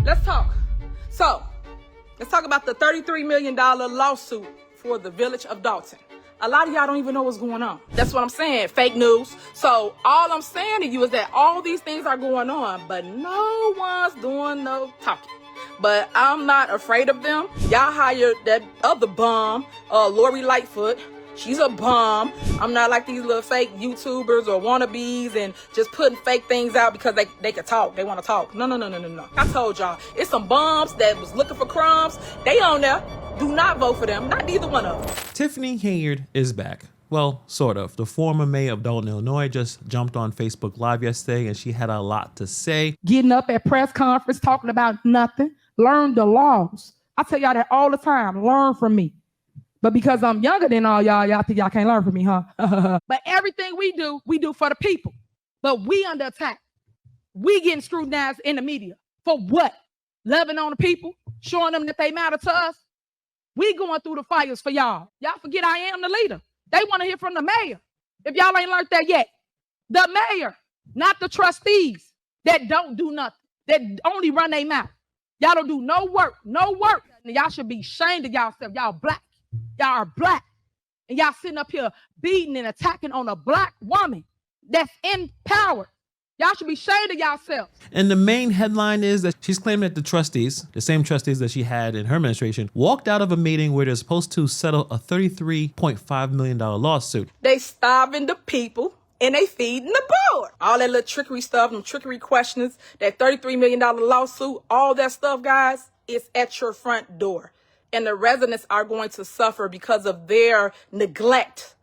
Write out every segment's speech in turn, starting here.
Let's talk. So, let's talk about the $33 million lawsuit for the village of Dolton. A lot of y'all don't even know what's going on. That's what I'm saying, fake news. So all I'm saying to you is that all these things are going on, but no one's doing no talking. But I'm not afraid of them. Y'all hired that other bum, Lori Lightfoot. She's a bum. I'm not like these little fake YouTubers or wannabes and just putting fake things out because they can talk. They want to talk. No. I told y'all, it's some bums that was looking for crumbs. They on there. Do not vote for them. Not neither one of them. Tiffany Henyard is back. Well, sort of. The former mayor of Dolton, Illinois just jumped on Facebook Live yesterday and she had a lot to say. Getting up at press conference talking about nothing. Learn the laws. I tell y'all that all the time. Learn from me. But because I'm younger than all y'all think y'all can't learn from me, huh? But everything we do for the people. But we under attack. We getting scrutinized in the media. For what? Loving on the people? Showing them that they matter to us? We going through the fires for y'all. Y'all forget I am the leader. They want to hear from the mayor. If y'all ain't learned that yet. The mayor, not the trustees that don't do nothing. That only run their mouth. Y'all don't do no work. And y'all should be ashamed of yourself. Y'all black. Y'all are black. And y'all sitting up here beating and attacking on a black woman that's in power. Y'all should be ashamed of yourselves. And the main headline is that she's claiming that the trustees, the same trustees that she had in her administration, walked out of a meeting where they're supposed to settle a $33.5 million lawsuit. They starving the people and they feeding the board. All that little trickery stuff, them trickery questions, that $33 million lawsuit, all that stuff, guys, is at your front door. And the residents are going to suffer because of their neglect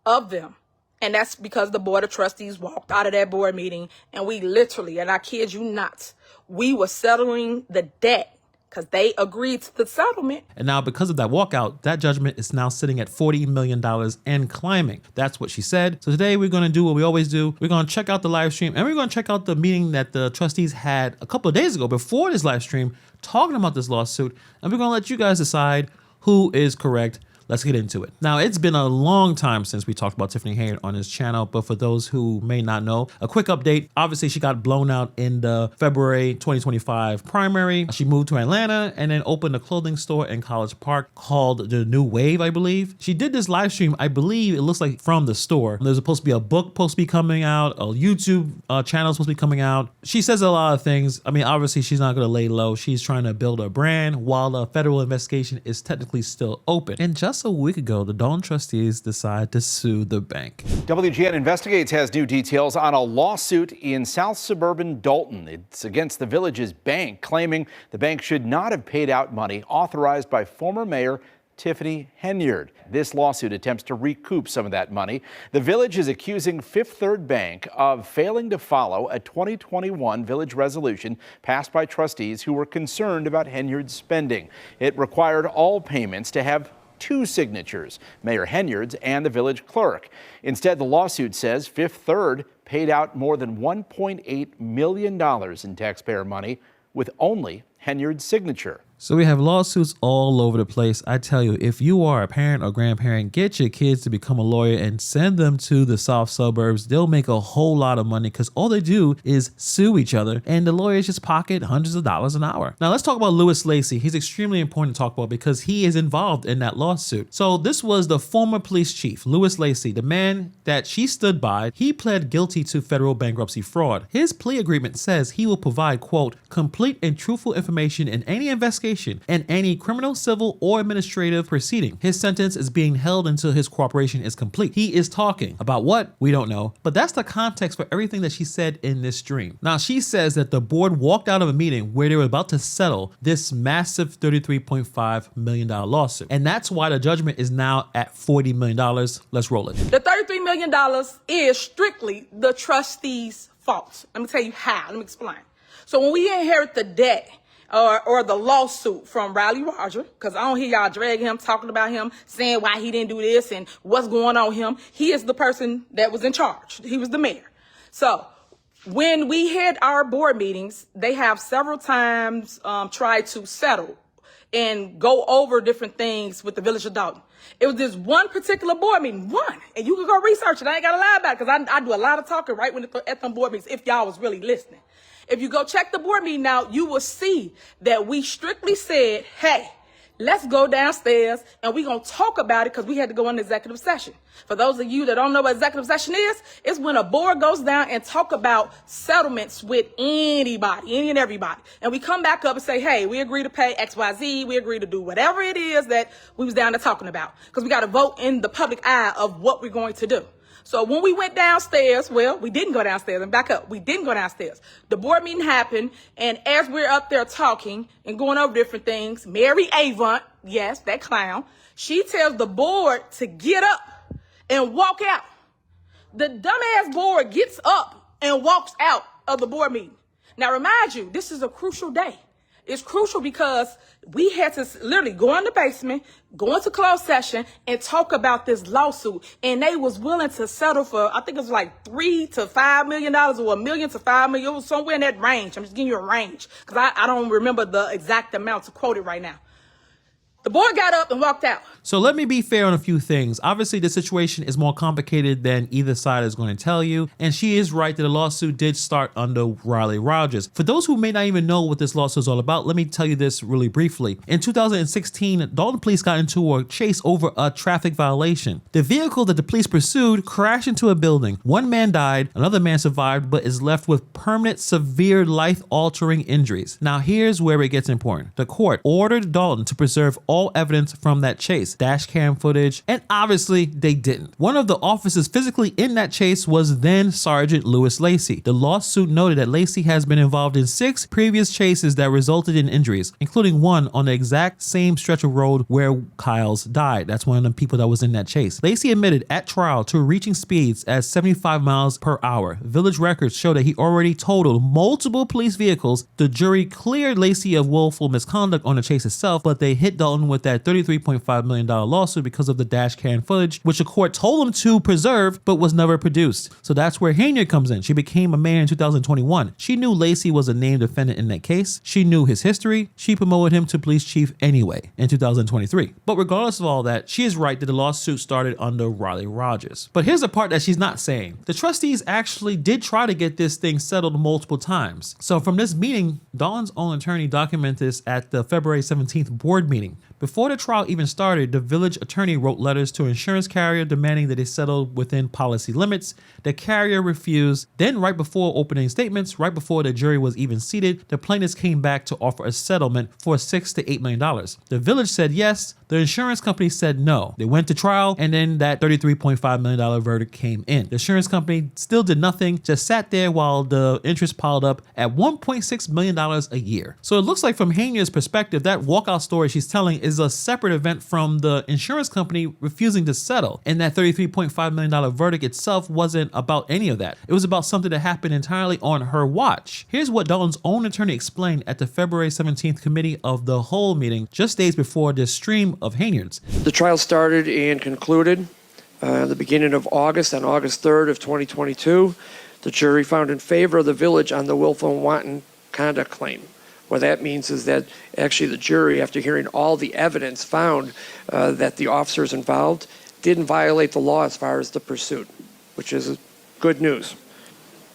of them. And that's because the board of trustees walked out of that board meeting and we literally, and I kid you not, we were settling the debt because they agreed to the settlement. And now because of that walkout, that judgment is now sitting at $40 million and climbing. That's what she said. So today we're going to do what we always do. We're going to check out the live stream and we're going to check out the meeting that the trustees had a couple of days ago before this live stream talking about this lawsuit. And we're going to let you guys decide who is correct. Let's get into it. Now, it's been a long time since we talked about Tiffany Henyard on this channel, but for those who may not know, a quick update. Obviously, she got blown out in the February 2025 primary. She moved to Atlanta and then opened a clothing store in College Park called The New Wave, I believe. She did this live stream, I believe it looks like from the store. There's supposed to be a book supposed to be coming out, a YouTube channel supposed to be coming out. She says a lot of things. I mean, obviously, she's not going to lay low. She's trying to build a brand while the federal investigation is technically still open. And just a week ago, the Dolton trustees decided to sue the bank. WGN Investigates has new details on a lawsuit in South suburban Dolton. It's against the village's bank, claiming the bank should not have paid out money authorized by former mayor Tiffany Henyard. This lawsuit attempts to recoup some of that money. The village is accusing Fifth Third Bank of failing to follow a 2021 village resolution passed by trustees who were concerned about Henyard's spending. It required all payments to have two signatures, Mayor Henyard's and the village clerk. Instead, the lawsuit says Fifth Third paid out more than $1.8 million in taxpayer money with only Henyard's signature. So we have lawsuits all over the place. I tell you, if you are a parent or grandparent, get your kids to become a lawyer and send them to the south suburbs. They'll make a whole lot of money because all they do is sue each other and the lawyers just pocket hundreds of dollars an hour. Now let's talk about Lewis Lacey. He's extremely important to talk about because he is involved in that lawsuit. So this was the former police chief, Lewis Lacey, the man that she stood by. He pled guilty to federal bankruptcy fraud. His plea agreement says he will provide, quote, complete and truthful information in any investigation and any criminal, civil, or administrative proceeding. His sentence is being held until his cooperation is complete. He is talking about what? We don't know, but that's the context for everything that she said in this stream. Now, she says that the board walked out of a meeting where they were about to settle this massive $33.5 million lawsuit. And that's why the judgment is now at $40 million. Let's roll it. The $33 million is strictly the trustees' fault. Let me tell you how. Let me explain. So when we inherit the debt, or the lawsuit from Riley Roger, because I don't hear y'all drag him, talking about him, saying why he didn't do this and what's going on with him. He is the person that was in charge. He was the mayor. So when we had our board meetings, they have several times tried to settle and go over different things with the village of Dolton. It was this one particular board meeting, and you can go research it. I ain't got to lie about it because I do a lot of talking right when at them board meetings if y'all was really listening. If you go check the board meeting out, you will see that we strictly said, hey, let's go downstairs and we're going to talk about it because we had to go into executive session. For those of you that don't know what executive session is, it's when a board goes down and talk about settlements with anybody, any and everybody. And we come back up and say, hey, we agree to pay XYZ. We agree to do whatever it is that we was down there talking about, because we got to vote in the public eye of what we're going to do. So when we went downstairs, well, we didn't go downstairs, and back up. We didn't go downstairs. The board meeting happened, and as we're up there talking and going over different things, Mary Avant, yes, that clown, she tells the board to get up and walk out. The dumbass board gets up and walks out of the board meeting. Now, remind you, this is a crucial day. It's crucial because we had to literally go in the basement, go into closed session, and talk about this lawsuit. And they was willing to settle for, I think it was like $3 to $5 million or $1 million to $5 million. It was somewhere in that range. I'm just giving you a range because I don't remember the exact amount to quote it right now. The boy got up and walked out. So let me be fair on a few things. Obviously, the situation is more complicated than either side is going to tell you. And she is right that the lawsuit did start under Riley Rogers. For those who may not even know what this lawsuit is all about, let me tell you this really briefly. In 2016, Dolton police got into a chase over a traffic violation. The vehicle that the police pursued crashed into a building. One man died, another man survived, but is left with permanent, severe, life-altering injuries. Now, here's where it gets important. The court ordered Dolton to preserve all evidence from that chase, dash cam footage, and obviously they didn't. One of the officers physically in that chase was then Sergeant Lewis Lacey. The lawsuit noted that Lacey has been involved in 6 previous chases that resulted in injuries, including one on the exact same stretch of road where Kyles died. That's one of the people that was in that chase. Lacey admitted at trial to reaching speeds at 75 miles per hour. Village records show that he already totaled multiple police vehicles. The jury cleared Lacey of willful misconduct on the chase itself, but they hit Dolton with that $33.5 million lawsuit because of the dash cam footage, which the court told him to preserve, but was never produced. So that's where Henyard comes in. She became a mayor in 2021. She knew Lacey was a named defendant in that case. She knew his history. She promoted him to police chief anyway in 2023. But regardless of all that, she is right that the lawsuit started under Riley Rogers. But here's the part that she's not saying. The trustees actually did try to get this thing settled multiple times. So from this meeting, Dawn's own attorney documented this at the February 17th board meeting. Before the trial even started, the village attorney wrote letters to an insurance carrier demanding that they settle within policy limits. The carrier refused. Then right before opening statements, right before the jury was even seated, the plaintiffs came back to offer a settlement for $6 to $8 million. The village said yes. The insurance company said no. They went to trial, and then that $33.5 million verdict came in. The insurance company still did nothing, just sat there while the interest piled up at $1.6 million a year. So it looks like from Henyard's perspective, that walkout story she's telling is a separate event from the insurance company refusing to settle. And that $33.5 million verdict itself wasn't about any of that. It was about something that happened entirely on her watch. Here's what Dolton's own attorney explained at the February 17th committee of the whole meeting, just days before this stream of Henyard's. The trial started and concluded the beginning of August, on August 3rd of 2022. The jury found in favor of the village on the willful and wanton conduct claim. What that means is that actually the jury, after hearing all the evidence, found that the officers involved didn't violate the law as far as the pursuit, which is good news.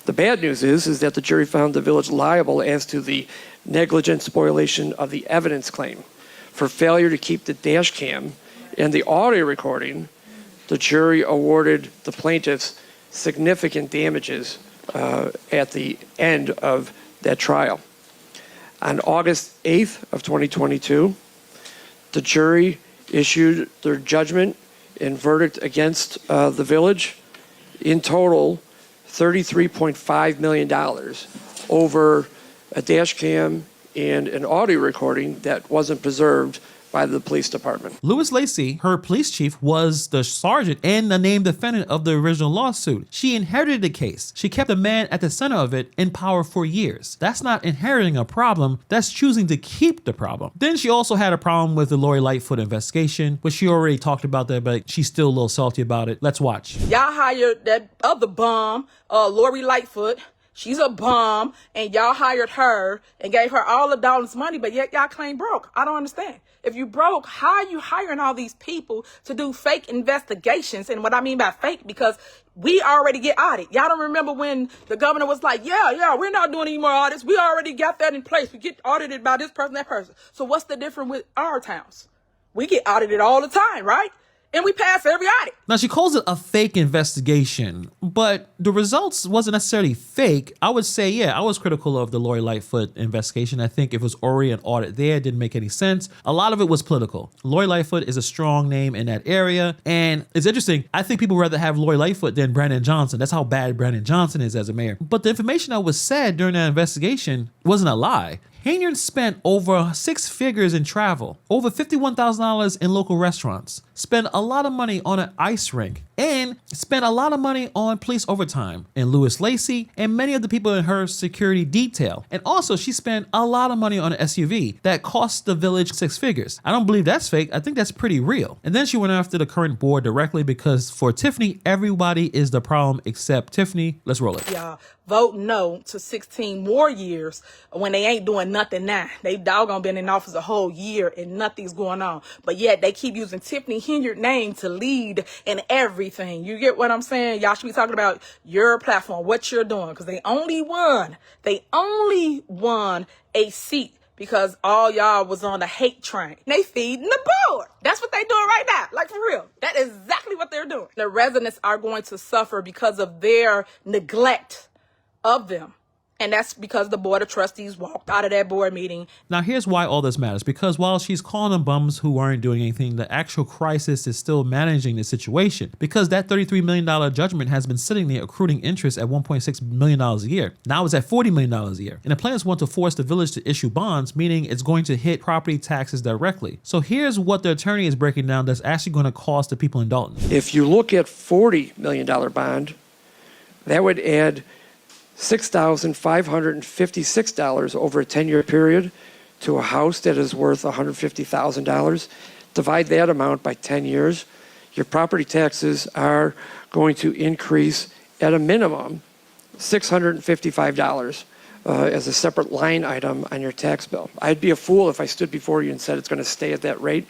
The bad news is that the jury found the village liable as to the negligent spoliation of the evidence claim. For failure to keep the dash cam and the audio recording, the jury awarded the plaintiffs significant damages at the end of that trial. On August 8th of 2022, the jury issued their judgment and verdict against the village. In total, $33.5 million over a dash cam and an audio recording that wasn't preserved by the police department. Lewis Lacey, her police chief, was the sergeant and the named defendant of the original lawsuit. She inherited the case. She kept the man at the center of it in power for years. That's not inheriting a problem, that's choosing to keep the problem. Then she also had a problem with the Lori Lightfoot investigation, which she already talked about that, but she's still a little salty about it. Let's watch. Y'all hired that other bum, Lori Lightfoot. She's a bum, and y'all hired her and gave her all of Dolton's money, but yet y'all claim broke. I don't understand. If you broke, how are you hiring all these people to do fake investigations? And what I mean by fake, because We already get audited. Y'all don't remember when the governor was like, yeah, we're not doing any more audits. We already got that in place. We get audited by this person, that person. So what's the difference with our towns? We get audited all the time, right? And we pass every audit. Now, she calls it a fake investigation, but the results wasn't necessarily fake. I would say, yeah, I was critical of the Lori Lightfoot investigation. I think if it was already an audit there, it didn't make any sense. A lot of it was political. Lori Lightfoot is a strong name in that area. And it's interesting. I think people would rather have Lori Lightfoot than Brandon Johnson. That's how bad Brandon Johnson is as a mayor. But the information that was said during that investigation wasn't a lie. Henyard spent over 6 figures in travel, over $51,000 in local restaurants, spent a lot of money on an ice rink, and spent a lot of money on police overtime and Lewis Lacey and many of the people in her security detail. And also she spent a lot of money on an SUV that cost the village 6 figures. I don't believe that's fake. I think that's pretty real. And then she went after the current board directly because for Tiffany, everybody is the problem except Tiffany. Let's roll it. Y'all vote no to 16 more years when they ain't doing nothing now. They doggone been in office a whole year and nothing's going on. But yet they keep using Tiffany Henyard name to lead in everything. You get what I'm saying? Y'all should be talking about your platform, what you're doing, because they only won a seat because all y'all was on the hate train. They feeding the board. That's what they doing right now. Like, for real. That is exactly what they're doing. The residents are going to suffer because of their neglect of them. And that's because the Board of Trustees walked out of that board meeting. Now, here's why all this matters. Because while she's calling them bums who aren't doing anything, the actual crisis is still managing the situation. Because that $33 million judgment has been sitting there accruing interest at $1.6 million a year. Now it's at $40 million a year. And the plans want to force the village to issue bonds, meaning it's going to hit property taxes directly. So here's what the attorney is breaking down that's actually going to cost the people in Dolton. If you look at $40 million bond, that would add $6,556 over a 10-year period to a house that is worth $150,000. Divide that amount by 10 years. Your property taxes are going to increase at a minimum $655 as a separate line item on your tax bill. I'd be a fool if I stood before you and said it's going to stay at that rate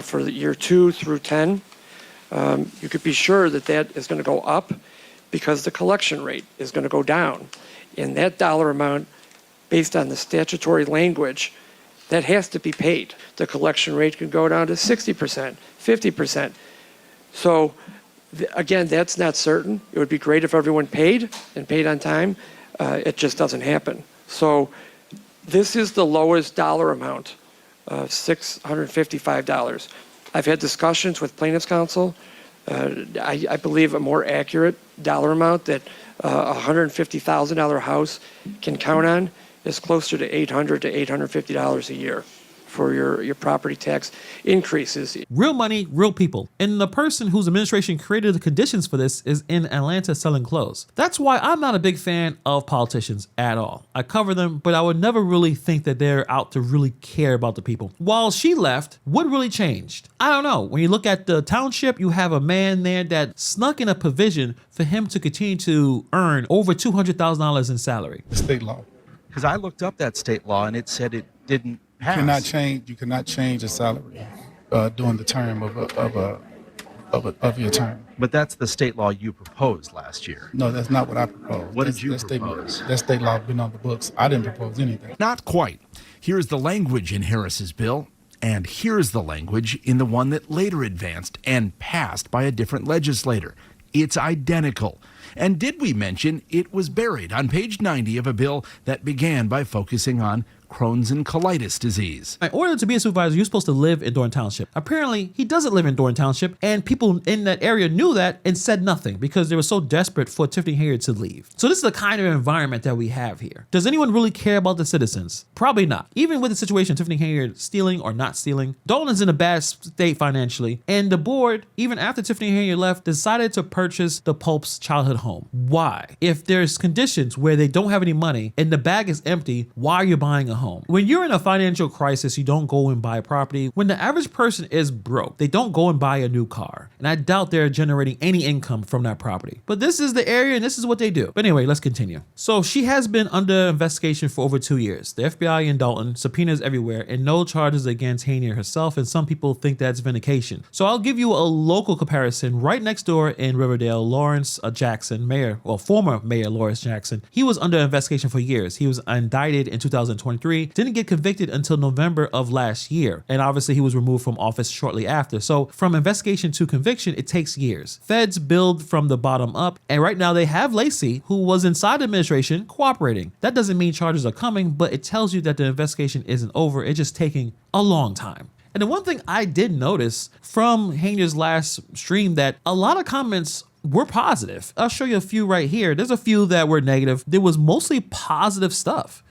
for the year 2 through 10. You could be sure that that is going to go up because the collection rate is going to go down. And that dollar amount, based on the statutory language, that has to be paid. The collection rate can go down to 60%, 50%. So again, that's not certain. It would be great if everyone paid and paid on time. It just doesn't happen. So this is the lowest dollar amount, $655. I've had discussions with plaintiff's counsel. I believe a more accurate dollar amount that a $150,000 house can count on is closer to $800 to $850 a year for your property tax increases. Real money, real people. And the person whose administration created the conditions for this is in Atlanta selling clothes. That's why I'm not a big fan of politicians at all. I cover them, but I would never really think that they're out to really care about the people. While she left, what really changed? I don't know. When you look at the township, you have a man there that snuck in a provision for him to continue to earn over $200,000 in salary. State law. Because I looked up that state law and it said it didn't pass. You cannot change a salary during the term of your term. But that's the state law you proposed last year. No, that's not what I proposed. What did you propose? That state law has been on the books. I didn't propose anything. Not quite. Here's the language in Harris's bill, and here's the language in the one that later advanced and passed by a different legislator. It's identical. And did we mention it was buried on page 90 of a bill that began by focusing on Crohn's and colitis disease. In order to be a supervisor, you're supposed to live in Dolton Township. Apparently, he doesn't live in Dolton Township, and people in that area knew that and said nothing because they were so desperate for Tiffany Henyard to leave. So this is the kind of environment that we have here. Does anyone really care about the citizens? Probably not. Even with the situation, Tiffany Henyard stealing or not stealing, Dolton's in a bad state financially, and the board, even after Tiffany Henyard left, decided to purchase the Pope's childhood home. Why? If there's conditions where they don't have any money and the bag is empty, why are you buying a home. When you're in a financial crisis, you don't go and buy a property. When the average person is broke, they don't go and buy a new car. And I doubt they're generating any income from that property. But this is the area and this is what they do. But anyway, let's continue. So she has been under investigation for over 2 years. The FBI in Dolton, subpoenas everywhere, and no charges against Henyard herself. And some people think that's vindication. So I'll give you a local comparison. Right next door in Riverdale, Lawrence Jackson, former Mayor Lawrence Jackson, he was under investigation for years. He was indicted in 2023, didn't get convicted until November of last year. And obviously he was removed from office shortly after. So from investigation to conviction, it takes years. Feds build from the bottom up. And right now they have Lacey, who was inside the administration, cooperating. That doesn't mean charges are coming, but it tells you that the investigation isn't over. It's just taking a long time. And the one thing I did notice from Henyard's last stream, that a lot of comments were positive. I'll show you a few right here. There's a few that were negative. There was mostly positive stuff,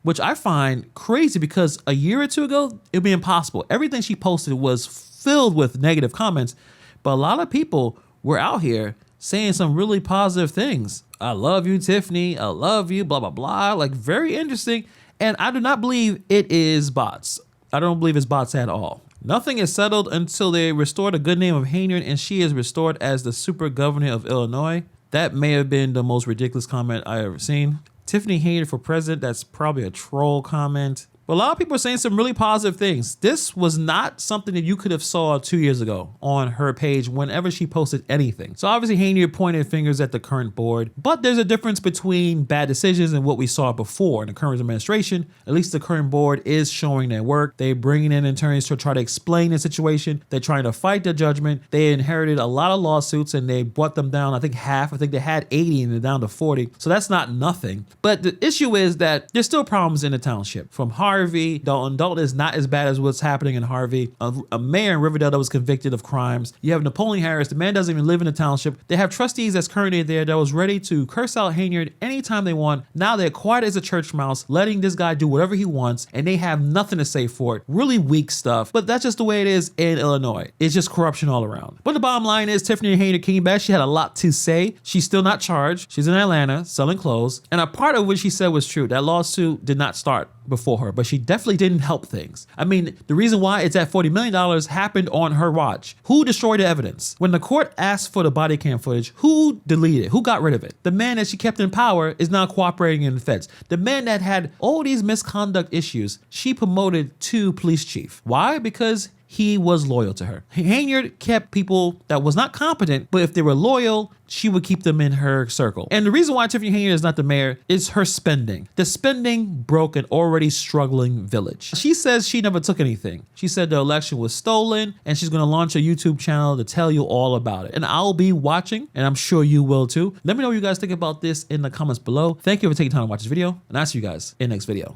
which I find crazy because a year or two ago, it'd be impossible. Everything she posted was filled with negative comments, but a lot of people were out here saying some really positive things. I love you, Tiffany. I love you, blah, blah, blah. Like, very interesting. And I do not believe it is bots. I don't believe it's bots at all. Nothing is settled until they restore the good name of Henyard and she is restored as the super governor of Illinois. That may have been the most ridiculous comment I ever seen. Tiffany Henyard for president, that's probably a troll comment. But a lot of people are saying some really positive things. This was not something that you could have saw 2 years ago on her page whenever she posted anything. So obviously Henyard pointed fingers at the current board, but there's a difference between bad decisions and what we saw before in the current administration. At least the current board is showing their work. They're bringing in attorneys to try to explain the situation. They're trying to fight the judgment. They inherited a lot of lawsuits and they brought them down, I think half. I think they had 80 and they're down to 40. So that's not nothing. But the issue is that there's still problems in the township. From Harvey, Dolton. Dolton is not as bad as what's happening in Harvey. A mayor in Riverdale that was convicted of crimes. You have Napoleon Harris. The man doesn't even live in the township. They have trustees that's currently there that was ready to curse out Henyard anytime they want. Now they're quiet as a church mouse, letting this guy do whatever he wants, and they have nothing to say for it. Really weak stuff, but that's just the way it is in Illinois. It's just corruption all around. But the bottom line is Tiffany Henyard came back. She had a lot to say. She's still not charged. She's in Atlanta selling clothes, and a part of what she said was true. That lawsuit did not start before her, but she definitely didn't help things. I mean, the reason why it's at $40 million happened on her watch. Who destroyed the evidence? When the court asked for the body cam footage, who deleted it? Who got rid of it? The man that she kept in power is now cooperating in the feds. The man that had all these misconduct issues, she promoted to police chief. Why? Because he was loyal to her. Henyard kept people that was not competent, but if they were loyal, she would keep them in her circle. And the reason why Tiffany Henyard is not the mayor is her spending. The spending broke an already struggling village. She says she never took anything. She said the election was stolen and she's gonna launch a YouTube channel to tell you all about it. And I'll be watching, and I'm sure you will too. Let me know what you guys think about this in the comments below. Thank you for taking time to watch this video, and I'll see you guys in the next video.